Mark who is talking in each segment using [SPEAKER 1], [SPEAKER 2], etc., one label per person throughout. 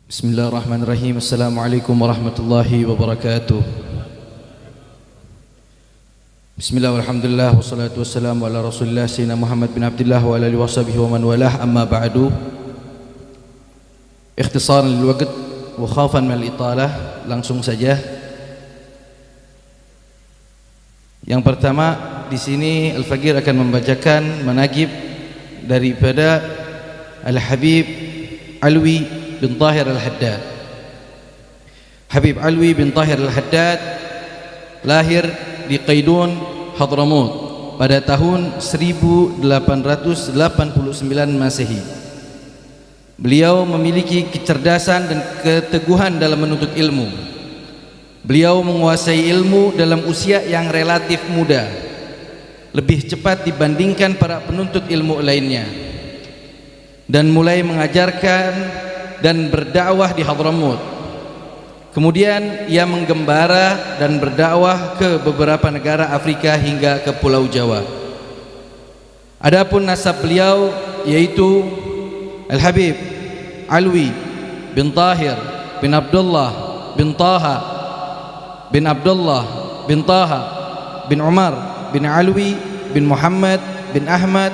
[SPEAKER 1] Bismillahirrahmanirrahim. Assalamualaikum warahmatullahi wabarakatuh. Bismillah walhamdulillah wassalatu wassalamu ala rasulillah sayyidina Muhammad bin Abdullah wa ala alihi washabihi wa man walah, amma ba'du. Ikhtisaran lil waqt wa khafan min al-italah, langsung saja. Yang pertama, di sini Al-Faqir akan membacakan manaqib daripada Al-Habib Alwi bin Tahir Al-Haddad. Habib Alwi bin Tahir Al-Haddad lahir di Qaidun, Hadramut pada tahun 1889 Masehi. Beliau memiliki kecerdasan dan keteguhan dalam menuntut ilmu. Beliau menguasai ilmu dalam usia yang relatif muda, lebih cepat dibandingkan para penuntut ilmu lainnya, dan mulai mengajarkan dan berdakwah di Hadramut. Kemudian ia menggembara dan berdakwah ke beberapa negara Afrika hingga ke Pulau Jawa. Adapun nasab beliau yaitu Al-Habib Alwi bin Tahir bin Abdullah bin Taha bin Abdullah bin Taha bin Umar bin Alwi bin Muhammad bin Ahmad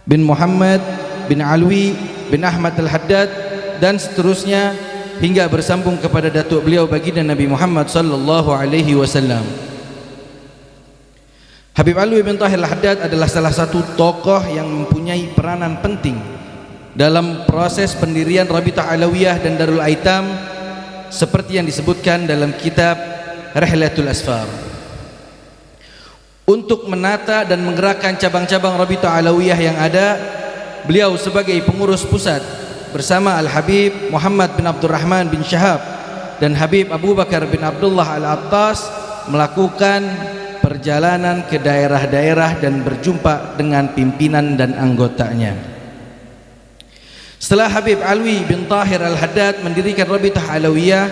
[SPEAKER 1] bin Muhammad bin Alwi bin Ahmad Al-Haddad, dan seterusnya hingga bersambung kepada datuk beliau baginda Nabi Muhammad sallallahu alaihi wasallam. Habib Alwi bin Tahir Al-Haddad adalah salah satu tokoh yang mempunyai peranan penting dalam proses pendirian Rabitah Alawiyah dan Darul Aitam, seperti yang disebutkan dalam kitab Rihlatul Asfar. Untuk menata dan menggerakkan cabang-cabang Rabitah Alawiyah yang ada, beliau sebagai pengurus pusat bersama Al-Habib Muhammad bin Abdurrahman bin Syahab dan Habib Abu Bakar bin Abdullah Al-Attas melakukan perjalanan ke daerah-daerah dan berjumpa dengan pimpinan dan anggotanya. Setelah Habib Alwi bin Tahir Al-Haddad mendirikan Rabitah Alawiyah,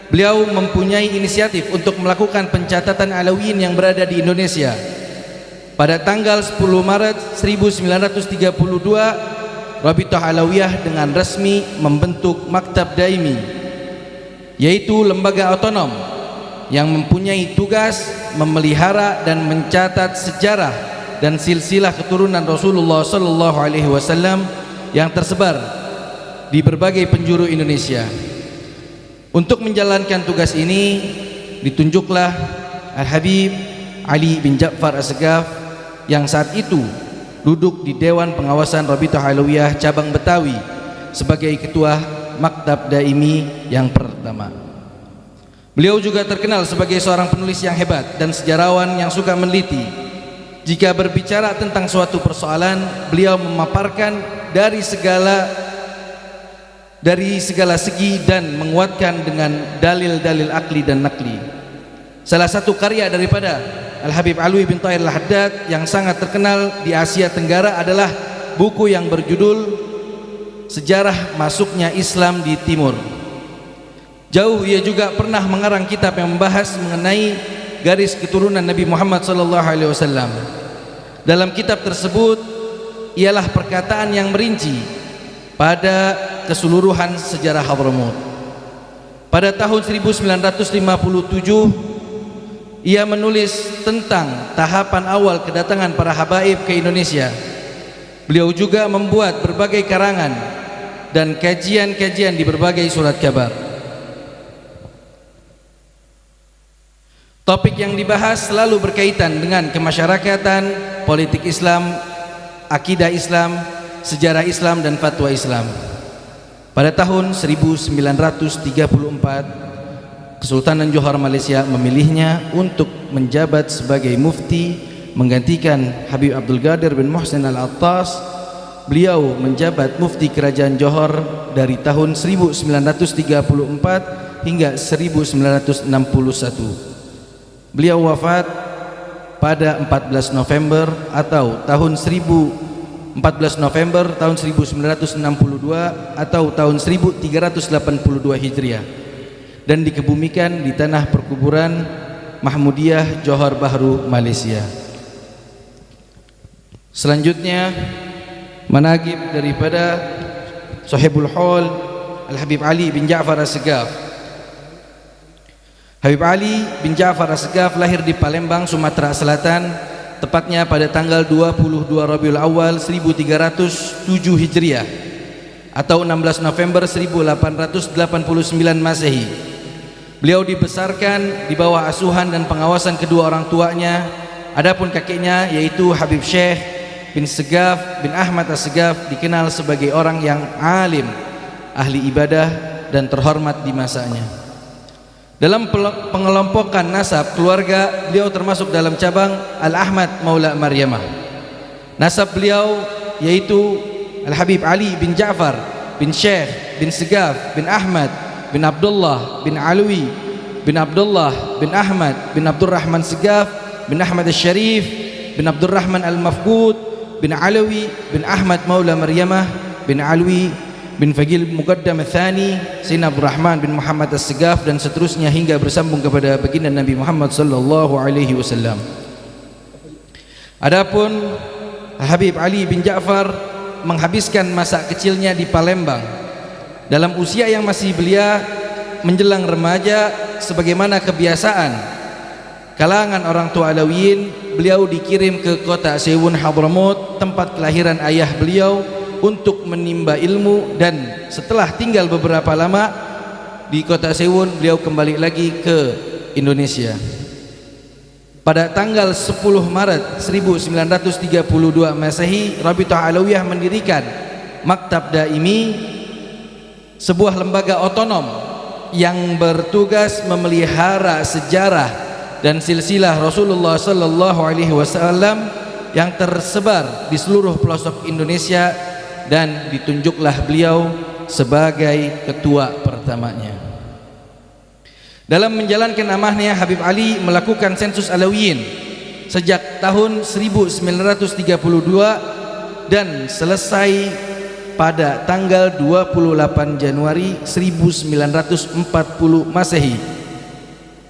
[SPEAKER 1] beliau mempunyai inisiatif untuk melakukan pencatatan Alawiyin yang berada di Indonesia. Pada tanggal 10 Maret 1932, Rabitah Alawiyah dengan resmi membentuk Maktab Daimi, yaitu lembaga otonom yang mempunyai tugas memelihara dan mencatat sejarah dan silsilah keturunan Rasulullah sallallahu alaihi wasallam yang tersebar di berbagai penjuru Indonesia. Untuk menjalankan tugas ini ditunjuklah Al-Habib Ali bin Ja'far As-Segaf yang saat itu duduk di Dewan Pengawasan Rabitah Alawiyah cabang Betawi sebagai ketua Maktab Daimi yang pertama. Beliau juga terkenal sebagai seorang penulis yang hebat dan sejarawan yang suka meneliti. Jika berbicara tentang suatu persoalan, beliau memaparkan dari segala segi dan menguatkan dengan dalil-dalil akli dan nakli. Salah satu karya daripada Al-Habib Alwi bin Tahir Al-Haddad yang sangat terkenal di Asia Tenggara adalah buku yang berjudul Sejarah Masuknya Islam di Timur. Jauh ia juga pernah mengarang kitab yang membahas mengenai garis keturunan Nabi Muhammad SAW. Dalam kitab tersebut ialah perkataan yang merinci pada keseluruhan sejarah Hadramut. Pada tahun 1957 ia menulis tentang tahapan awal kedatangan para habaib ke Indonesia. Beliau juga membuat berbagai karangan dan kajian-kajian di berbagai surat kabar. Topik yang dibahas selalu berkaitan dengan kemasyarakatan, politik Islam, akidah Islam, sejarah Islam, dan fatwa Islam. Pada tahun 1934 Kesultanan Johor Malaysia memilihnya untuk menjabat sebagai mufti menggantikan Habib Abdul Qadir bin Muhsin Al-Attas. Beliau menjabat mufti kerajaan Johor dari tahun 1934 hingga 1961. Beliau wafat pada 14 November tahun 1962 atau tahun 1382 Hijriah, dan dikebumikan di tanah perkuburan Mahmudiyah Johor Bahru, Malaysia. Selanjutnya manaqib daripada Sahibul Haul Al-Habib Ali bin Ja'far As-Segaf. Habib Ali bin Ja'far As-Segaf lahir di Palembang, Sumatera Selatan, tepatnya pada tanggal 22 Rabiul Awal 1307 Hijriah atau 16 November 1889 Masehi. Beliau dibesarkan di bawah asuhan dan pengawasan kedua orang tuanya. Adapun kakeknya yaitu Habib Syekh bin Segaf bin Ahmad As-Segaf dikenal sebagai orang yang alim, ahli ibadah dan terhormat di masanya. Dalam pengelompokan nasab keluarga, beliau termasuk dalam cabang Al-Ahmad Maula Maryamah. Nasab beliau yaitu Al-Habib Ali bin Ja'far bin Syekh bin Segaf bin Ahmad bin Abdullah bin Alwi bin Abdullah bin Ahmad bin Abdurrahman Segaf bin Ahmad Al-Sharif bin Abdurrahman Al-Mafqud bin Alawi bin Ahmad Maula Maryamah bin Alwi bin Fagil Muqaddam Al-Thani Sayyidina Abdurrahman bin Muhammad As-Segaf dan seterusnya hingga bersambung kepada baginda Nabi Muhammad sallallahu alaihi wasallam. Adapun Habib Ali bin Ja'far menghabiskan masa kecilnya di Palembang. Dalam usia yang masih belia menjelang remaja, sebagaimana kebiasaan kalangan orang tua Alawiyin, beliau dikirim ke kota Sewun Hadramut, tempat kelahiran ayah beliau, untuk menimba ilmu, dan setelah tinggal beberapa lama di kota Sewun, beliau kembali lagi ke Indonesia. Pada tanggal 10 Maret 1932 Masehi, Rabithah Alawiyah mendirikan Maktab Daimi, sebuah lembaga otonom yang bertugas memelihara sejarah dan silsilah Rasulullah sallallahu alaihi wasallam yang tersebar di seluruh pelosok Indonesia, dan ditunjuklah beliau sebagai ketua pertamanya. Dalam menjalankan amanahnya, Habib Ali melakukan sensus Alawiyin sejak tahun 1932 dan selesai pada tanggal 28 Januari 1940 Masehi.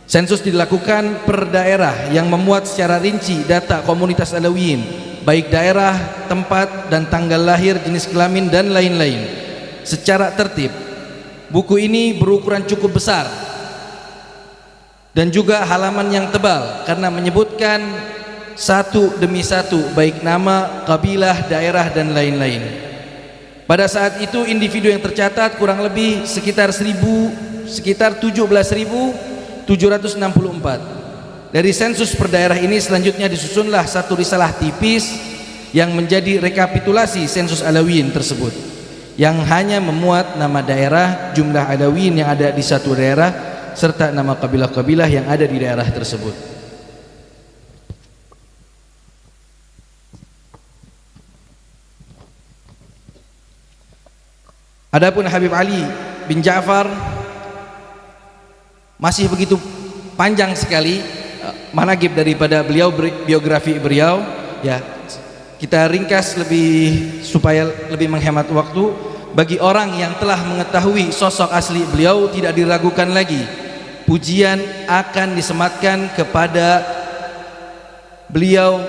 [SPEAKER 1] Sensus dilakukan per daerah yang memuat secara rinci data komunitas Alawiyin, baik daerah, tempat, dan tanggal lahir, jenis kelamin, dan lain-lain, secara tertib. Buku ini berukuran cukup besar dan juga halaman yang tebal karena menyebutkan satu demi satu, baik nama, kabilah, daerah, dan lain-lain. Pada saat itu individu yang tercatat kurang lebih sekitar 17.764. Dari sensus per daerah ini selanjutnya disusunlah satu risalah tipis yang menjadi rekapitulasi sensus Alawiyin tersebut, yang hanya memuat nama daerah, jumlah Alawiyin yang ada di satu daerah, serta nama kabilah-kabilah yang ada di daerah tersebut. Adapun Habib Ali bin Ja'far masih begitu panjang sekali manaqib daripada beliau, biografi beliau, ya kita ringkas supaya lebih menghemat waktu. Bagi orang yang telah mengetahui sosok asli beliau, tidak diragukan lagi pujian akan disematkan kepada beliau,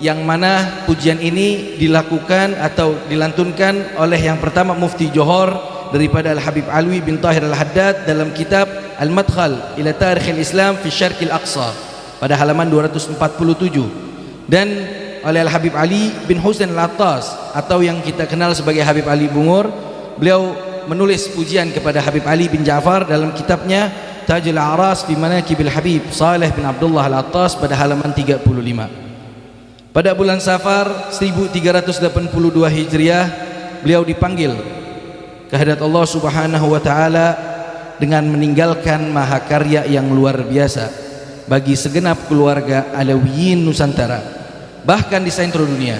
[SPEAKER 1] yang mana pujian ini dilakukan atau dilantunkan oleh yang pertama Mufti Johor daripada Al-Habib Alwi bin Tahir Al-Haddad dalam kitab Al-Madkhal ila Tarikh Al-Islam fi Syarq Al-Aqsa pada halaman 247, dan oleh Al-Habib Ali bin Husain Al-Attas atau yang kita kenal sebagai Habib Ali Bungur. Beliau menulis pujian kepada Habib Ali bin Ja'far dalam kitabnya Tajul A'ras fi Manaqibil Habib Saleh bin Abdullah Al-Attas pada halaman 35. Pada bulan Safar 1382 Hijriah, beliau dipanggil ke hadirat Allah Subhanahu wa taala dengan meninggalkan mahakarya yang luar biasa bagi segenap keluarga Alawiyin Nusantara, bahkan di seluruh dunia.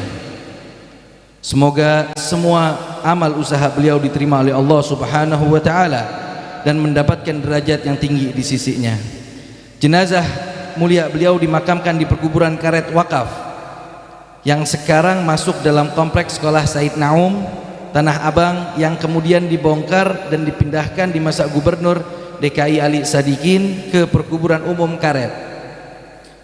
[SPEAKER 1] Semoga semua amal usaha beliau diterima oleh Allah Subhanahu wa taala dan mendapatkan derajat yang tinggi di sisinya. Jenazah mulia beliau dimakamkan di perkuburan karet wakaf yang sekarang masuk dalam kompleks sekolah Said Naum Tanah Abang, yang kemudian dibongkar dan dipindahkan di masa Gubernur DKI Ali Sadikin ke perkuburan umum karet.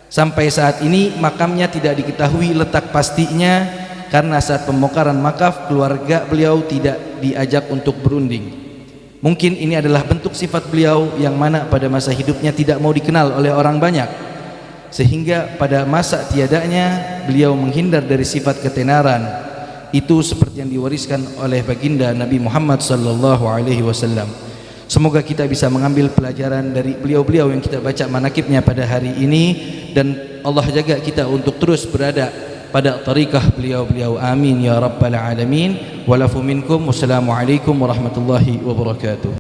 [SPEAKER 1] Sampai saat ini makamnya tidak diketahui letak pastinya karena saat pembongkaran makam keluarga beliau tidak diajak untuk berunding. Mungkin ini adalah bentuk sifat beliau yang mana pada masa hidupnya tidak mau dikenal oleh orang banyak, sehingga pada masa tiadanya beliau menghindar dari sifat ketenaran. Itu seperti yang diwariskan oleh baginda Nabi Muhammad sallallahu alaihi wasallam. Semoga kita bisa mengambil pelajaran dari beliau-beliau yang kita baca manakibnya pada hari ini, dan Allah jaga kita untuk terus berada pada tariqah beliau-beliau. Amin ya rabbal alamin. Walafu minkum. Wassalamualaikum warahmatullahi wabarakatuh.